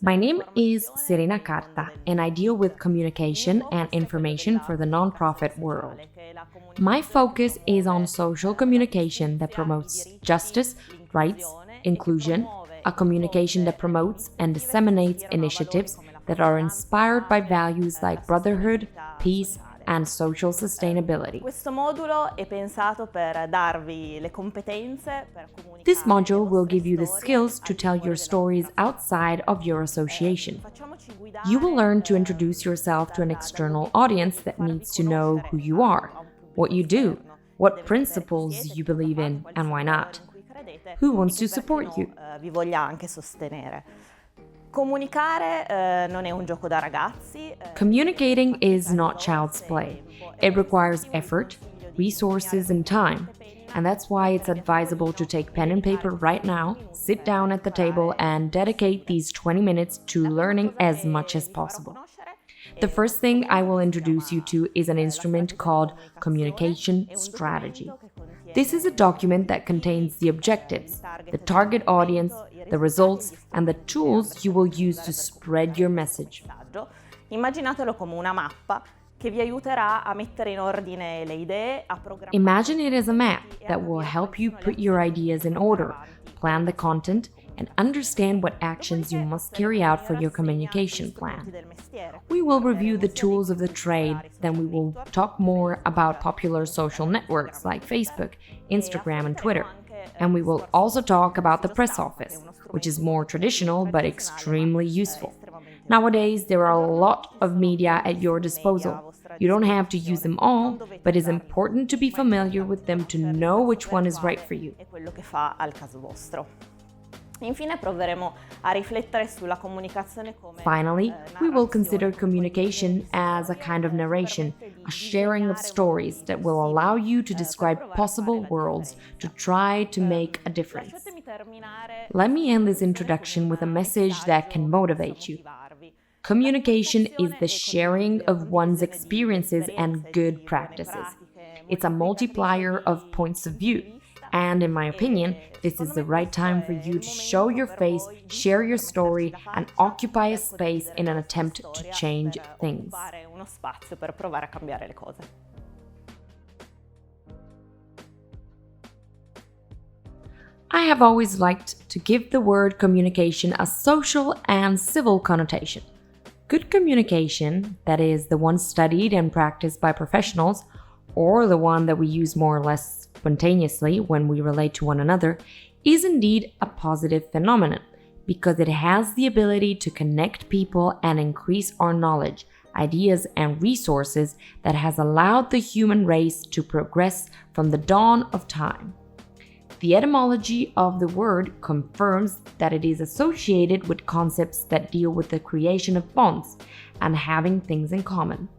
My name is Serena Carta, and I deal with communication and information for the nonprofit world. My focus is on social communication that promotes justice, rights, inclusion, a communication that promotes and disseminates initiatives that are inspired by values like brotherhood, peace, and social sustainability. This module will give you the skills to tell your stories outside of your association. You will learn to introduce yourself to an external audience that needs to know who you are, what you do, what principles you believe in, and why not. Who wants to support you? Communicating is not child's play. It requires effort, resources, and time. And that's why it's advisable to take pen and paper right now, sit down at the table, and dedicate these 20 minutes to learning as much as possible. The first thing I will introduce you to is an instrument called Communication Strategy. This is a document that contains the objectives, the target audience, the results, and the tools you will use to spread your message. Imagine it as a map that will help you put your ideas in order, plan the content, and understand what actions you must carry out for your communication plan. We will review the tools of the trade, then we will talk more about popular social networks like Facebook, Instagram, and Twitter. And we will also talk about the press office, which is more traditional but extremely useful. Nowadays, there are a lot of media at your disposal. You don't have to use them all, but it's important to be familiar with them to know which one is right for you. Finally, we will consider communication as a kind of narration, a sharing of stories that will allow you to describe possible worlds to try to make a difference. Let me end this introduction with a message that can motivate you. Communication is the sharing of one's experiences and good practices. It's a multiplier of points of view. And in my opinion, this is the right time for you to show your face, share your story, and occupy a space in an attempt to change things. I have always liked to give the word communication a social and civil connotation. Good communication, that is, the one studied and practiced by professionals, or the one that we use more or less spontaneously when we relate to one another, is indeed a positive phenomenon because it has the ability to connect people and increase our knowledge, ideas, and resources that has allowed the human race to progress from the dawn of time. The etymology of the word confirms that it is associated with concepts that deal with the creation of bonds and having things in common.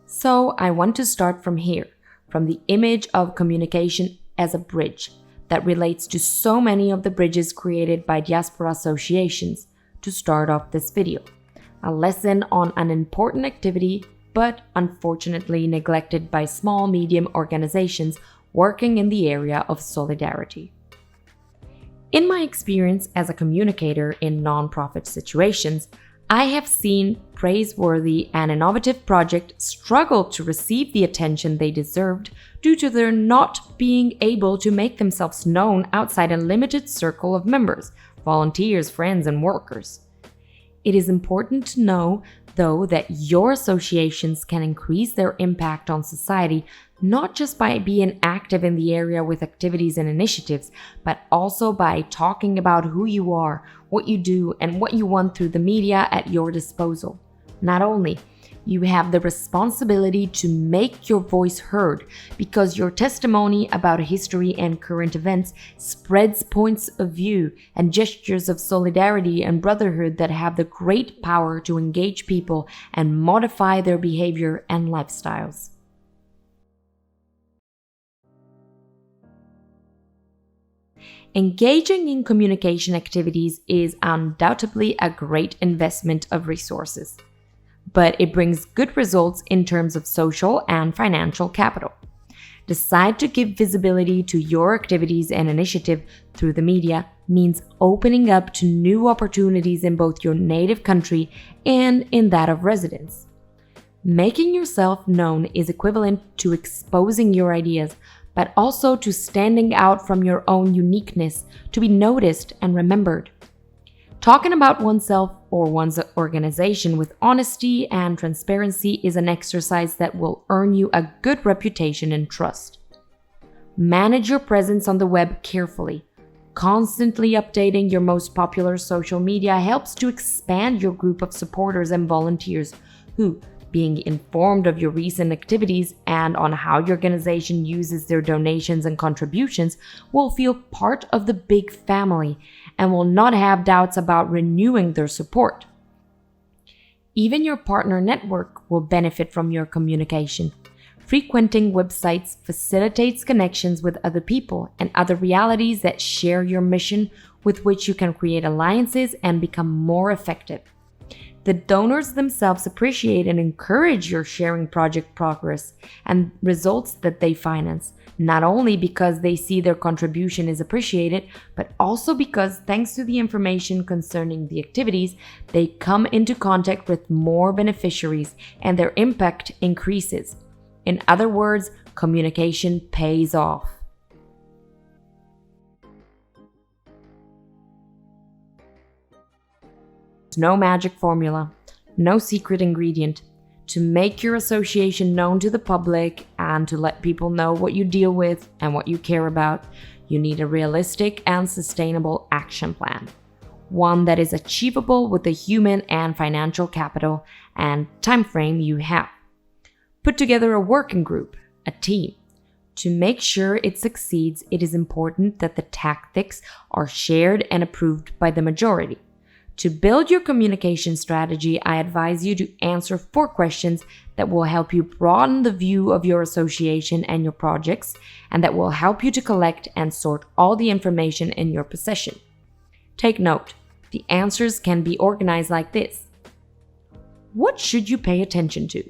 So I want to start from here, from the image of communication as a bridge that relates to so many of the bridges created by diaspora associations, to start off this video. A lesson on an important activity, but unfortunately neglected by small medium organizations working in the area of solidarity. In my experience as a communicator in nonprofit situations, I have seen praiseworthy and innovative projects struggle to receive the attention they deserved due to their not being able to make themselves known outside a limited circle of members, volunteers, friends, and workers. It is important to know, though, that your associations can increase their impact on society not just by being active in the area with activities and initiatives, but also by talking about who you are, what you do, and what you want through the media at your disposal. Not only, you have the responsibility to make your voice heard because your testimony about history and current events spreads points of view and gestures of solidarity and brotherhood that have the great power to engage people and modify their behavior and lifestyles. Engaging in communication activities is undoubtedly a great investment of resources, but it brings good results in terms of social and financial capital. Decide to give visibility to your activities and initiative through the media means opening up to new opportunities in both your native country and in that of residence. Making yourself known is equivalent to exposing your ideas, but also to standing out from your own uniqueness to be noticed and remembered. Talking about oneself or one's organization with honesty and transparency is an exercise that will earn you a good reputation and trust. Manage your presence on the web carefully. Constantly updating your most popular social media helps to expand your group of supporters and volunteers who, being informed of your recent activities and on how your organization uses their donations and contributions, will feel part of the big family and will not have doubts about renewing their support. Even your partner network will benefit from your communication. Frequenting websites facilitates connections with other people and other realities that share your mission, with which you can create alliances and become more effective. The donors themselves appreciate and encourage your sharing project progress and results that they finance, not only because they see their contribution is appreciated, but also because, thanks to the information concerning the activities, they come into contact with more beneficiaries and their impact increases. In other words, communication pays off. No magic formula, no secret ingredient. To make your association known to the public and to let people know what you deal with and what you care about, you need a realistic and sustainable action plan. One that is achievable with the human and financial capital and time frame you have. Put together a working group, a team. To make sure it succeeds, it is important that the tactics are shared and approved by the majority. To build your communication strategy, I advise you to answer 4 questions that will help you broaden the view of your association and your projects, and that will help you to collect and sort all the information in your possession. Take note, the answers can be organized like this. What should you pay attention to?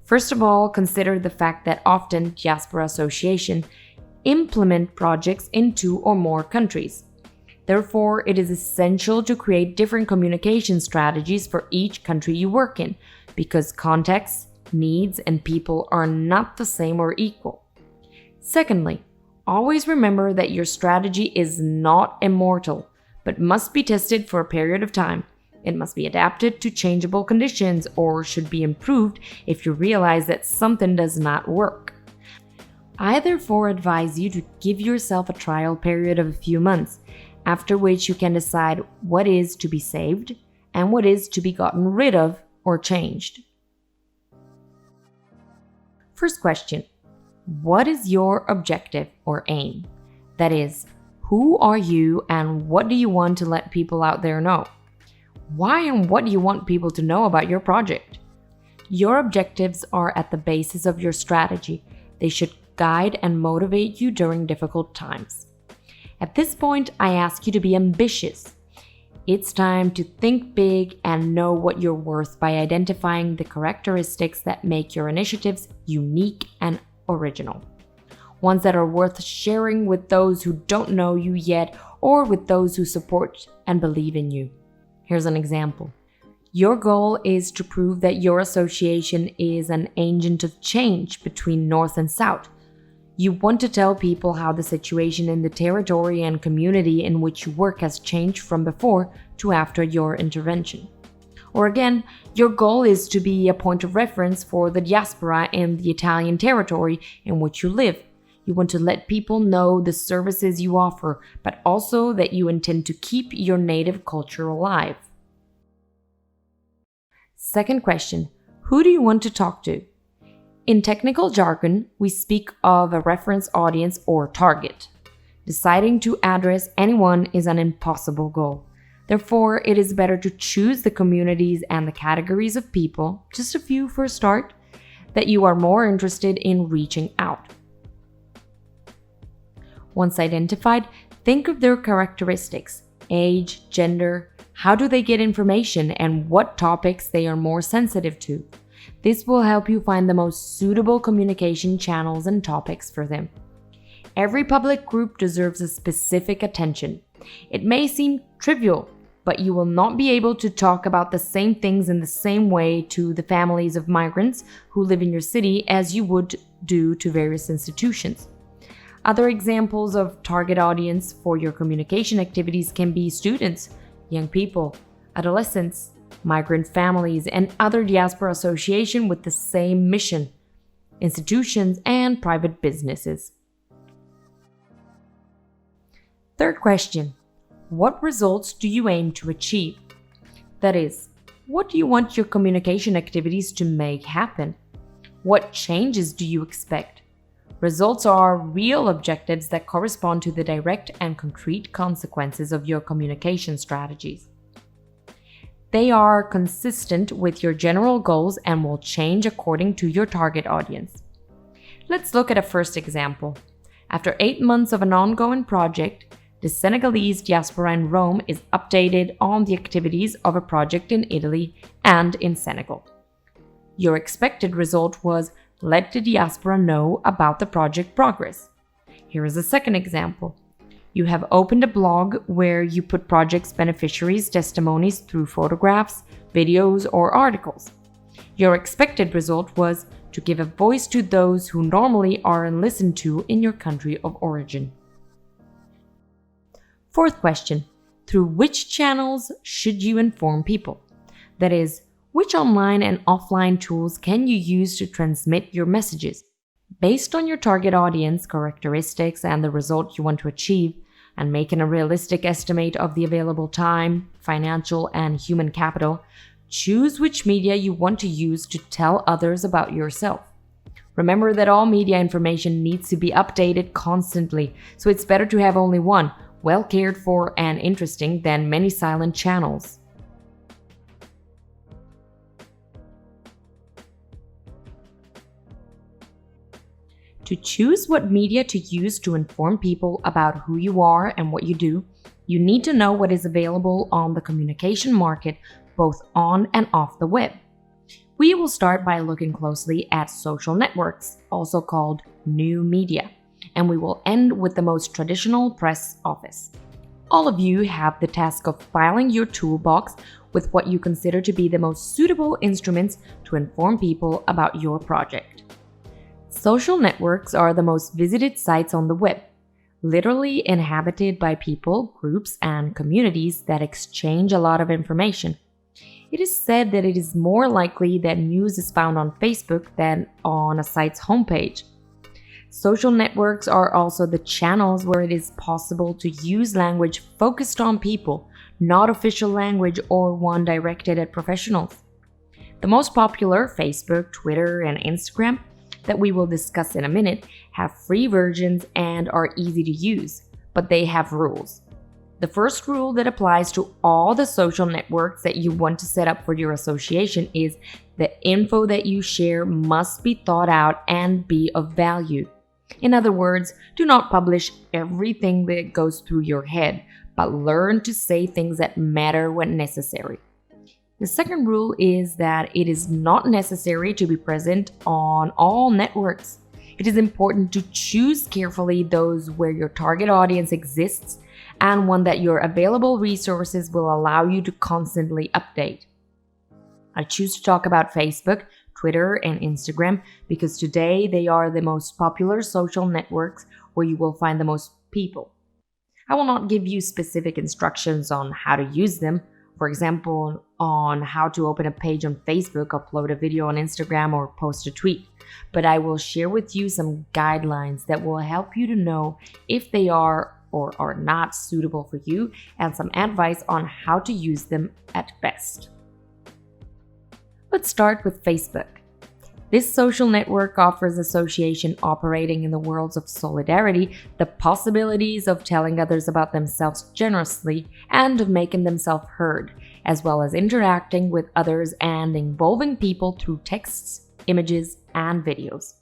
First of all, consider the fact that often diaspora associations implement projects in 2 or more countries. Therefore, it is essential to create different communication strategies for each country you work in, because contexts, needs, and people are not the same or equal. Secondly, always remember that your strategy is not immortal, but must be tested for a period of time. It must be adapted to changeable conditions or should be improved if you realize that something does not work. I therefore advise you to give yourself a trial period of a few months, after which you can decide what is to be saved and what is to be gotten rid of or changed. First question, what is your objective or aim? That is, who are you and what do you want to let people out there know? Why and what do you want people to know about your project? Your objectives are at the basis of your strategy. They should guide and motivate you during difficult times. At this point, I ask you to be ambitious. It's time to think big and know what you're worth by identifying the characteristics that make your initiatives unique and original. Ones that are worth sharing with those who don't know you yet or with those who support and believe in you. Here's an example. Your goal is to prove that your association is an agent of change between North and South. You want to tell people how the situation in the territory and community in which you work has changed from before to after your intervention. Or again, your goal is to be a point of reference for the diaspora in the Italian territory in which you live. You want to let people know the services you offer, but also that you intend to keep your native culture alive. Second question, who do you want to talk to? In technical jargon, we speak of a reference audience or target. Deciding to address anyone is an impossible goal. Therefore, it is better to choose the communities and the categories of people, just a few for a start, that you are more interested in reaching out. Once identified, think of their characteristics, age, gender, how do they get information, and what topics they are more sensitive to. This will help you find the most suitable communication channels and topics for them. Every public group deserves a specific attention. It may seem trivial, but you will not be able to talk about the same things in the same way to the families of migrants who live in your city as you would do to various institutions. Other examples of target audience for your communication activities can be students, young people, adolescents, migrant families, and other diaspora associations with the same mission, institutions, and private businesses. Third question. What results do you aim to achieve? That is, what do you want your communication activities to make happen? What changes do you expect? Results are real objectives that correspond to the direct and concrete consequences of your communication strategies. They are consistent with your general goals and will change according to your target audience. Let's look at a first example. After 8 months of an ongoing project, the Senegalese diaspora in Rome is updated on the activities of a project in Italy and in Senegal. Your expected result was let the diaspora know about the project progress. Here is a second example. You have opened a blog where you put project's beneficiaries' testimonies through photographs, videos, or articles. Your expected result was to give a voice to those who normally aren't listened to in your country of origin. Fourth question. Through which channels should you inform people? That is, which online and offline tools can you use to transmit your messages? Based on your target audience characteristics and the result you want to achieve, and making a realistic estimate of the available time, financial, and human capital, choose which media you want to use to tell others about yourself. Remember that all media information needs to be updated constantly, so it's better to have only one, well cared for and interesting, than many silent channels. To choose what media to use to inform people about who you are and what you do, you need to know what is available on the communication market, both on and off the web. We will start by looking closely at social networks, also called new media, and we will end with the most traditional press office. All of you have the task of filing your toolbox with what you consider to be the most suitable instruments to inform people about your project. Social networks are the most visited sites on the web, literally inhabited by people, groups, and communities that exchange a lot of information. It is said that it is more likely that news is found on Facebook than on a site's homepage. Social networks are also the channels where it is possible to use language focused on people, not official language or one directed at professionals. The most popular, Facebook, Twitter, and Instagram, that we will discuss in a minute, have free versions and are easy to use, but they have rules. The first rule that applies to all the social networks that you want to set up for your association is the info that you share must be thought out and be of value. In other words, do not publish everything that goes through your head, but learn to say things that matter when necessary. The second rule is that it is not necessary to be present on all networks. It is important to choose carefully those where your target audience exists and one that your available resources will allow you to constantly update. I choose to talk about Facebook, Twitter, and Instagram because today they are the most popular social networks where you will find the most people. I will not give you specific instructions on how to use them, for example, on how to open a page on Facebook, upload a video on Instagram, or post a tweet, but I will share with you some guidelines that will help you to know if they are or are not suitable for you and some advice on how to use them at best. Let's start with Facebook. This social network offers association operating in the worlds of solidarity the possibilities of telling others about themselves generously and of making themselves heard, as well as interacting with others and involving people through texts, images, and videos.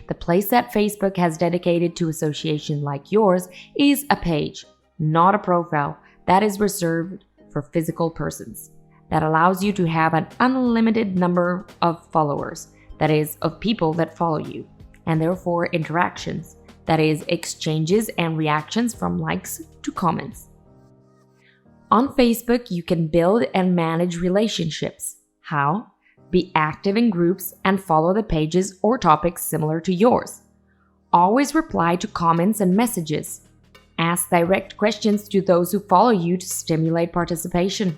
The place that Facebook has dedicated to association like yours is a page, not a profile, that is reserved for physical persons. that allows you to have an unlimited number of followers, that is, of people that follow you, and therefore interactions, that is, exchanges and reactions from likes to comments. On Facebook, you can build and manage relationships. How? Be active in groups and follow the pages or topics similar to yours. Always reply to comments and messages. Ask direct questions to those who follow you to stimulate participation.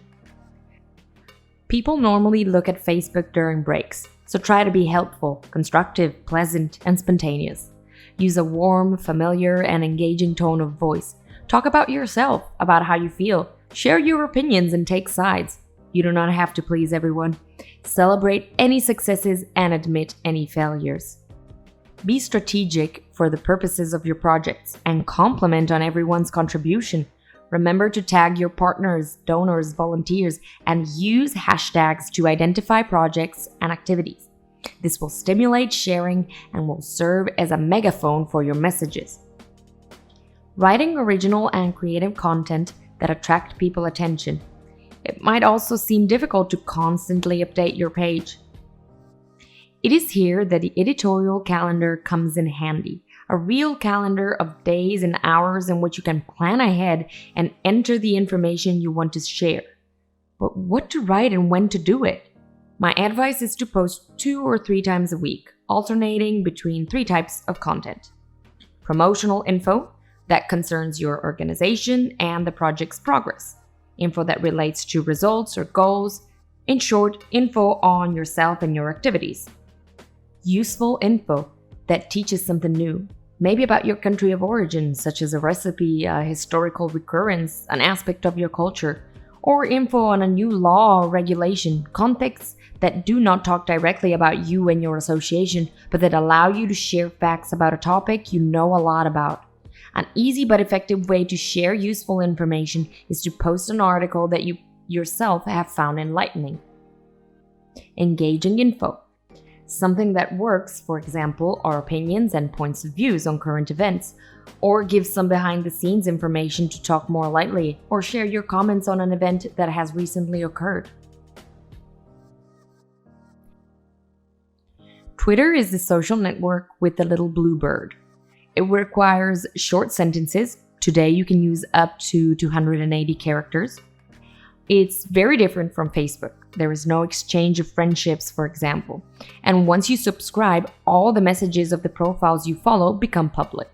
People normally look at Facebook during breaks, so try to be helpful, constructive, pleasant, and spontaneous. Use a warm, familiar, and engaging tone of voice. Talk about yourself, about how you feel. Share your opinions and take sides. You do not have to please everyone. Celebrate any successes and admit any failures. Be strategic for the purposes of your projects and compliment on everyone's contribution. Remember to tag your partners, donors, volunteers, and use hashtags to identify projects and activities. This will stimulate sharing and will serve as a megaphone for your messages. Writing original and creative content that attract people's attention. It might also seem difficult to constantly update your page. It is here that the editorial calendar comes in handy. A real calendar of days and hours in which you can plan ahead and enter the information you want to share. But what to write and when to do it? My advice is to post 2 or 3 times a week, alternating between 3 types of content. Promotional info that concerns your organization and the project's progress. Info that relates to results or goals. In short, info on yourself and your activities. Useful info that teaches something new. Maybe about your country of origin, such as a recipe, a historical recurrence, an aspect of your culture, or info on a new law or regulation, contexts that do not talk directly about you and your association, but that allow you to share facts about a topic you know a lot about. An easy but effective way to share useful information is to post an article that you yourself have found enlightening. Engaging info. Something that works, for example, are opinions and points of views on current events, or give some behind-the-scenes information to talk more lightly, or share your comments on an event that has recently occurred. Twitter is the social network with the little blue bird. It requires short sentences. Today you can use up to 280 characters. It's very different from Facebook. There is no exchange of friendships, for example. And once you subscribe, all the messages of the profiles you follow become public.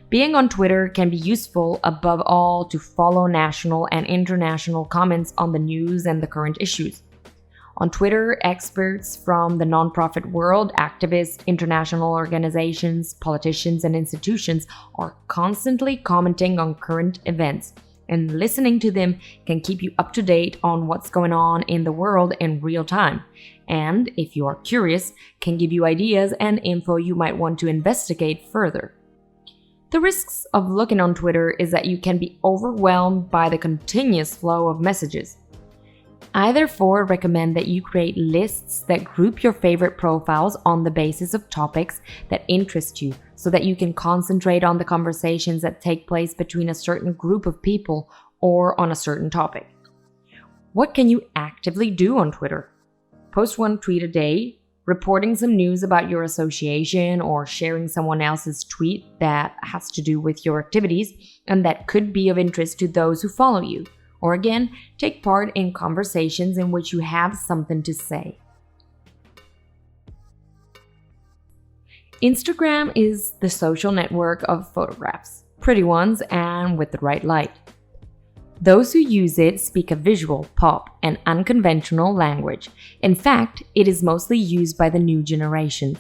Being on Twitter can be useful above all to follow national and international comments on the news and the current issues. On Twitter, experts from the nonprofit world, activists, international organizations, politicians, and institutions are constantly commenting on current events. And listening to them can keep you up to date on what's going on in the world in real time. And, if you are curious, can give you ideas and info you might want to investigate further. The risks of looking on Twitter is that you can be overwhelmed by the continuous flow of messages. I therefore recommend that you create lists that group your favorite profiles on the basis of topics that interest you, so that you can concentrate on the conversations that take place between a certain group of people or on a certain topic. What can you actively do on Twitter? Post 1 tweet a day, reporting some news about your association or sharing someone else's tweet that has to do with your activities and that could be of interest to those who follow you. Or again, take part in conversations in which you have something to say. Instagram is the social network of photographs, pretty ones and with the right light. Those who use it speak a visual, pop, and unconventional language. In fact, it is mostly used by the new generations.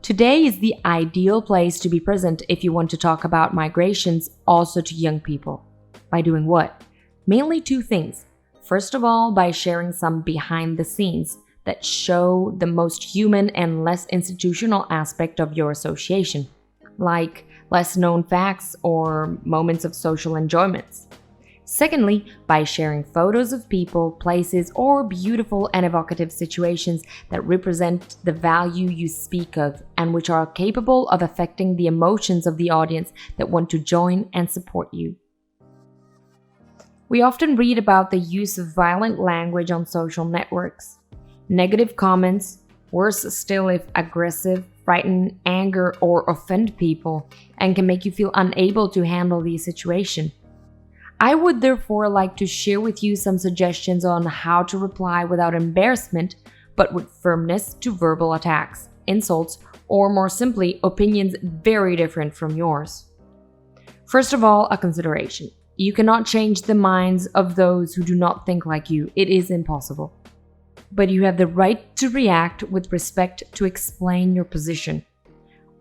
Today is the ideal place to be present if you want to talk about migrations also to young people. By doing what? Mainly 2 things. First of all, by sharing some behind the scenes that show the most human and less institutional aspect of your association, like less known facts or moments of social enjoyments. Secondly, by sharing photos of people, places, or beautiful and evocative situations that represent the value you speak of and which are capable of affecting the emotions of the audience that want to join and support you. We often read about the use of violent language on social networks. Negative comments, worse still if aggressive, frighten, anger, or offend people, and can make you feel unable to handle the situation. I would therefore like to share with you some suggestions on how to reply without embarrassment, but with firmness to verbal attacks, insults, or more simply, opinions very different from yours. First of all, a consideration. You cannot change the minds of those who do not think like you. It is impossible. But you have the right to react with respect to explain your position.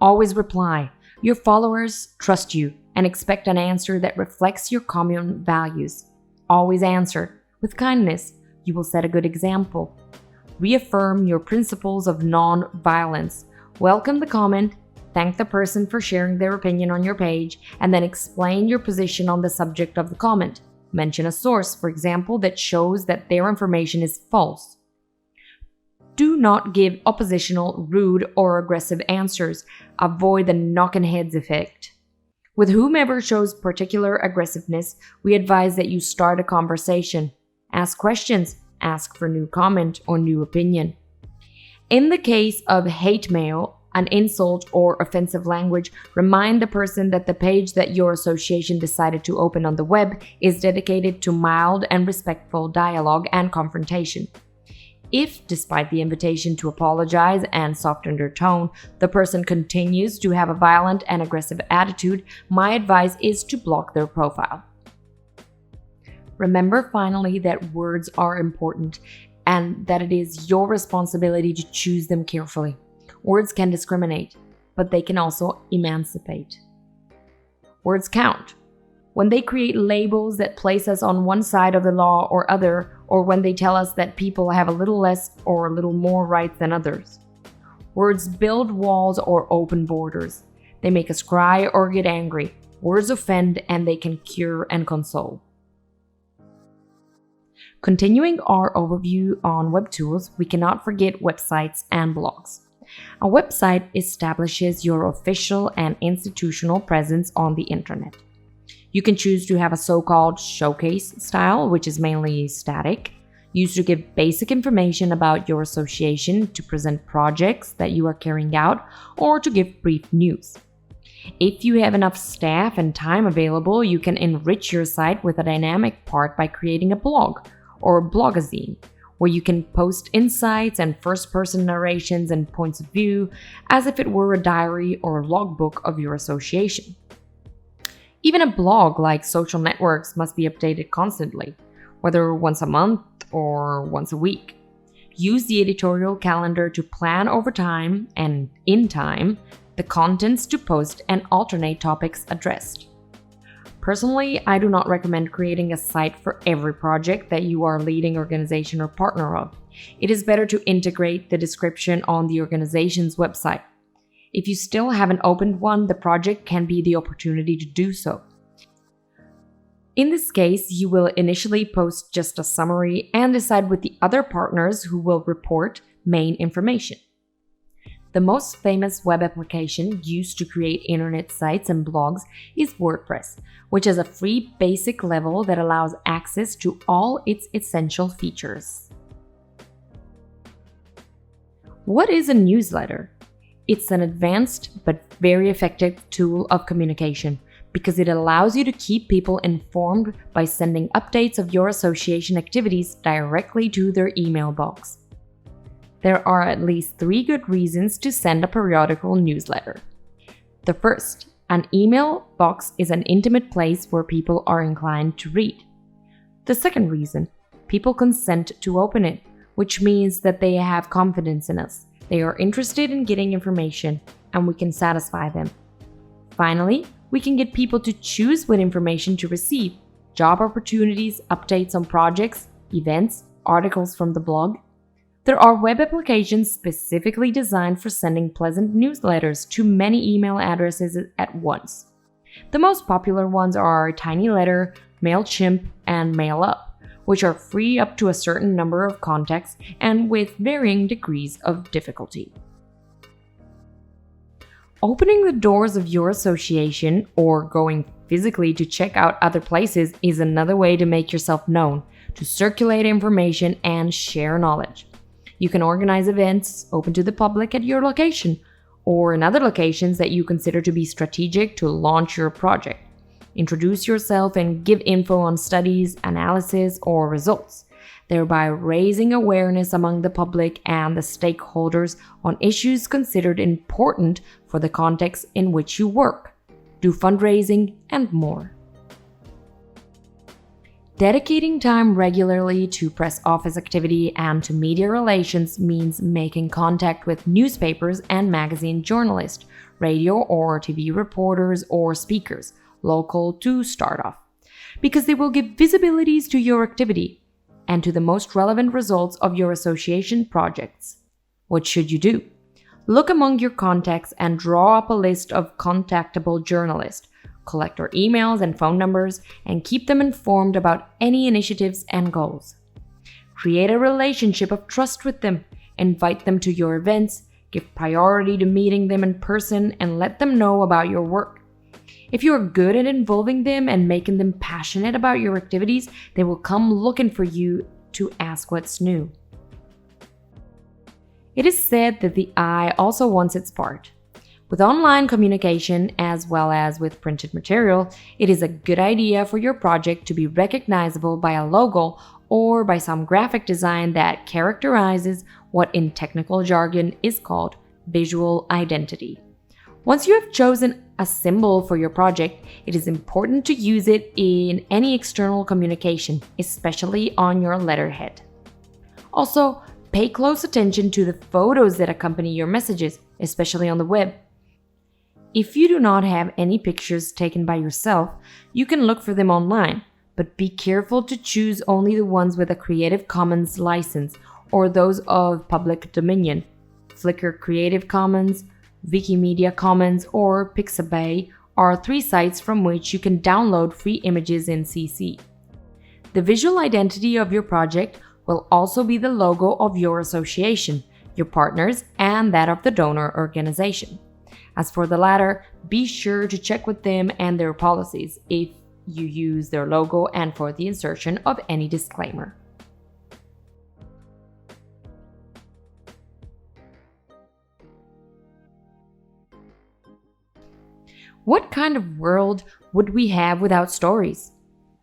Always reply. Your followers trust you and expect an answer that reflects your common values. Always answer with kindness. You will set a good example. Reaffirm your principles of non-violence. Welcome the comment, thank the person for sharing their opinion on your page, and then explain your position on the subject of the comment. Mention a source, for example, that shows that their information is false. Do not give oppositional, rude, or aggressive answers. Avoid the knock-on-heads effect. With whomever shows particular aggressiveness, we advise that you start a conversation. Ask questions, ask for new comment or new opinion. In the case of hate mail, an insult or offensive language, remind the person that the page that your association decided to open on the web is dedicated to mild and respectful dialogue and confrontation. If, despite the invitation to apologize and soften their tone, the person continues to have a violent and aggressive attitude, my advice is to block their profile. Remember finally that words are important and that it is your responsibility to choose them carefully. Words can discriminate, but they can also emancipate. Words count. When they create labels that place us on one side of the law or other, or when they tell us that people have a little less or a little more rights than others. Words build walls or open borders. They make us cry or get angry. Words offend and they can cure and console. Continuing our overview on web tools, we cannot forget websites and blogs. A website establishes your official and institutional presence on the internet. You can choose to have a so-called showcase style, which is mainly static, used to give basic information about your association, to present projects that you are carrying out, or to give brief news. If you have enough staff and time available, you can enrich your site with a dynamic part by creating a blog or a blogazine, where you can post insights and first-person narrations and points of view as if it were a diary or logbook of your association. Even a blog like social networks must be updated constantly, whether once a month or once a week. Use the editorial calendar to plan over time and in time the contents to post and alternate topics addressed. Personally, I do not recommend creating a site for every project that you are leading organization or partner of. It is better to integrate the description on the organization's website. If you still haven't opened one, the project can be the opportunity to do so. In this case, you will initially post just a summary and decide with the other partners who will report main information. The most famous web application used to create internet sites and blogs is WordPress, which is a free basic level that allows access to all its essential features. What is a newsletter? It's an advanced but very effective tool of communication because it allows you to keep people informed by sending updates of your association activities directly to their email box. There are at least 3 good reasons to send a periodical newsletter. The first, an email box is an intimate place where people are inclined to read. The second reason, people consent to open it, which means that they have confidence in us. They are interested in getting information, and we can satisfy them. Finally, we can get people to choose what information to receive: job opportunities, updates on projects, events, articles from the blog. There are web applications specifically designed for sending pleasant newsletters to many email addresses at once. The most popular ones are TinyLetter, MailChimp, and MailUp, which are free up to a certain number of contacts and with varying degrees of difficulty. Opening the doors of your association, or going physically to check out other places is another way to make yourself known, to circulate information and share knowledge. You can organize events open to the public at your location or in other locations that you consider to be strategic to launch your project. Introduce yourself and give info on studies, analysis, or results, thereby raising awareness among the public and the stakeholders on issues considered important for the context in which you work. Do fundraising and more. Dedicating time regularly to press office activity and to media relations means making contact with newspapers and magazine journalists, radio or TV reporters or speakers, local to start off, because they will give visibilities to your activity and to the most relevant results of your association projects. What should you do? Look among your contacts and draw up a list of contactable journalists. Collect their emails and phone numbers and keep them informed about any initiatives and goals. Create a relationship of trust with them. Invite them to your events. Give priority to meeting them in person and let them know about your work. If you are good at involving them and making them passionate about your activities, they will come looking for you to ask what's new. It is said that the eye also wants its part. With online communication, as well as with printed material, it is a good idea for your project to be recognizable by a logo or by some graphic design that characterizes what in technical jargon is called visual identity. Once you have chosen a symbol for your project, it is important to use it in any external communication, especially on your letterhead. Also, pay close attention to the photos that accompany your messages, especially on the web. If you do not have any pictures taken by yourself, you can look for them online, but be careful to choose only the ones with a Creative Commons license or those of public domain. Flickr Creative Commons, Wikimedia Commons, or Pixabay are 3 sites from which you can download free images in CC. The visual identity of your project will also be the logo of your association, your partners, and that of the donor organization. As for the latter, be sure to check with them and their policies if you use their logo and for the insertion of any disclaimer. What kind of world would we have without stories?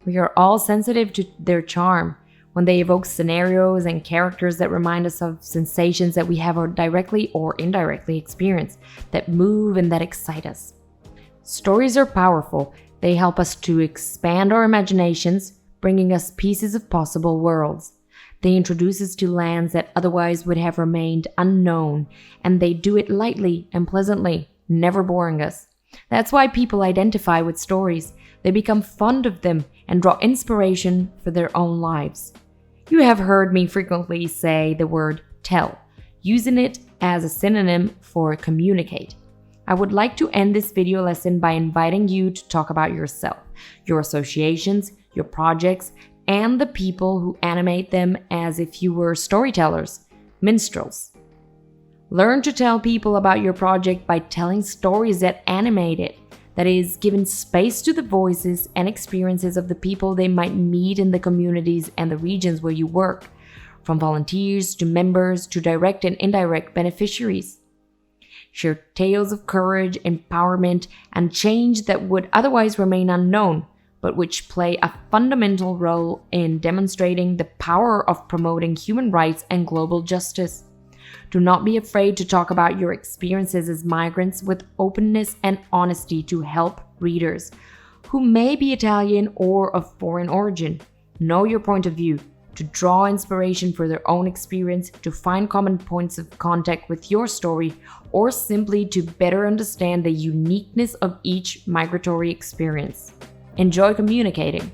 We are all sensitive to their charm when they evoke scenarios and characters that remind us of sensations that we have directly or indirectly experienced, that move and that excite us. Stories are powerful. They help us to expand our imaginations, bringing us pieces of possible worlds. They introduce us to lands that otherwise would have remained unknown, and they do it lightly and pleasantly, never boring us. That's why people identify with stories. They become fond of them and draw inspiration for their own lives. You have heard me frequently say the word tell, using it as a synonym for communicate. I would like to end this video lesson by inviting you to talk about yourself, your associations, your projects, and the people who animate them as if you were storytellers, minstrels. Learn to tell people about your project by telling stories that animate it. That is, giving space to the voices and experiences of the people they might meet in the communities and the regions where you work, from volunteers to members to direct and indirect beneficiaries. Share tales of courage, empowerment, and change that would otherwise remain unknown, but which play a fundamental role in demonstrating the power of promoting human rights and global justice. Do not be afraid to talk about your experiences as migrants with openness and honesty to help readers who may be Italian or of foreign origin. Know your point of view, to draw inspiration for their own experience, to find common points of contact with your story, or simply to better understand the uniqueness of each migratory experience. Enjoy communicating.